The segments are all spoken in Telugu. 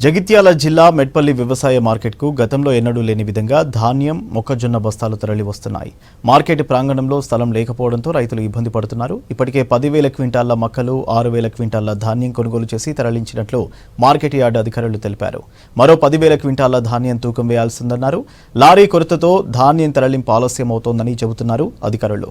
జగిత్యాల జిల్లా మెట్పల్లి వ్యవసాయ మార్కెట్కు గతంలో ఎన్నడూ లేని విధంగా ధాన్యం, మొక్కజొన్న బస్తాలు తరలి వస్తున్నాయి. మార్కెట్ ప్రాంగణంలో స్థలం లేకపోవడంతో రైతులు ఇబ్బంది పడుతున్నారు. ఇప్పటికే 10,000 క్వింటాళ్ల మొక్కలు, 6,000 క్వింటాళ్ల ధాన్యం కొనుగోలు చేసి తరలించినట్లు మార్కెట్ యార్డు అధికారులు తెలిపారు. మరో 10,000 క్వింటాళ్ల ధాన్యం తూకం వేయాల్సిందన్నారు. లారీ కొరతతో ధాన్యం తరలింపు ఆలస్యం అవుతోందని చెబుతున్నారు అధికారులు.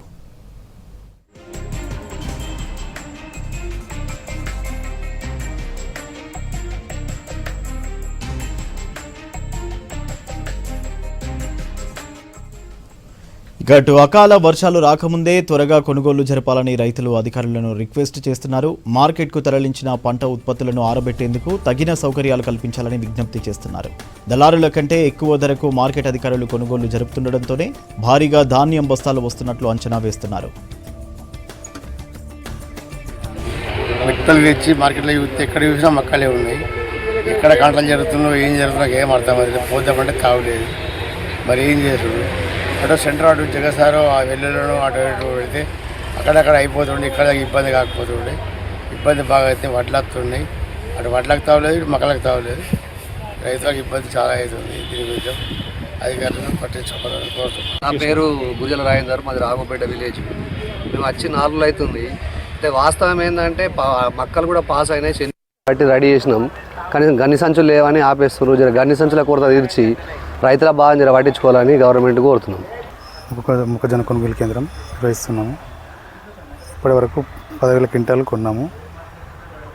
ఇటు అకాల వర్షాలు రాకముందే త్వరగా కొనుగోలు జరపాలని రైతులు అధికారులను రిక్వెస్ట్ చేస్తున్నారు. మార్కెట్కు తరలించిన పంట ఉత్పత్తులను ఆరబెట్టేందుకు తగిన సౌకర్యాలు కల్పించాలని విజ్ఞప్తి చేస్తున్నారు. దళారుల కంటే ఎక్కువ ధరకు మార్కెట్ అధికారులు కొనుగోలు జరుపుతుండటంతోనే భారీగా ధాన్యం బస్తాలు వస్తున్నట్లు అంచనా వేస్తున్నారు. మార్కెట్లో ఎక్కడ చూసినా మక్కలే ఉన్నాయి. ఎక్కడ కాంటలు జరుగుతున్నాయో ఏం జరుగుతుందో ఏం అర్థమైంది. పోతామంటే తావులేదు. మరి ఏం చేస్తుంది? అటు సెంటర్ అటు జగసారో ఆ వెల్లులను అటు ఇటు పెడితే అక్కడక్కడ అయిపోతుండే, ఇక్కడ ఇబ్బంది కాకపోతుండే. ఇబ్బంది బాగా అయితే వడ్లకుతున్నాయి. అటు వడ్లకు తావలేదు, ఇటు మొక్కలకు తావలేదు. రైతులకు ఇబ్బంది చాలా అవుతుంది. దీని గురించి అధికారులను పట్టించుకోవాలని కోరుతున్నాం. నా పేరు గుజల రాజేందర్, మాది రాఘోపేట విలేజ్. మేము వచ్చి 4 రోజులు అవుతుంది. అంటే వాస్తవం ఏంటంటే మక్కలు కూడా పాస్ అయినాయి, బట్టి రెడీ చేసినాం. కానీ గన్ని సంచులు లేవని ఆపేస్తున్నారు. గన్ని సంచుల కొరత తీర్చి రైతుల బాగా పట్టించుకోవాలని గవర్నమెంట్ కోరుతున్నాం. మొక్కజొన్న కొనుగోలు కేంద్రం నిర్వహిస్తున్నాము. ఇప్పటి వరకు 10,000 క్వింటాలు కొన్నాము.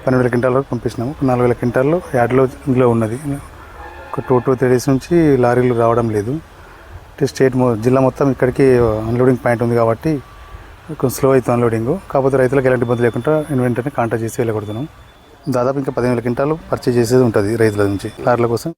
12,000 క్వింటాల వరకు పంపించినాము. 4,000 క్వింటాలు యార్డ్లో ఇందులో ఉన్నది. ఒక 2 to 3 days నుంచి లారీలు రావడం లేదు. జిల్లా మొత్తం ఇక్కడికి అన్లోడింగ్ పాయింట్ ఉంది కాబట్టి కొంచెం స్లో అవుతుంది అన్లోడింగ్. కాకపోతే రైతులకు ఎలాంటి ఇబ్బంది లేకుండా వెంటనే కాంటాక్ట్ చేసి వెళ్ళగొడుతున్నాం. దాదాపు ఇంకా 15,000 క్వింటాలు పర్చేజ్ చేసేది ఉంటుంది రైతుల నుంచి లారీల కోసం.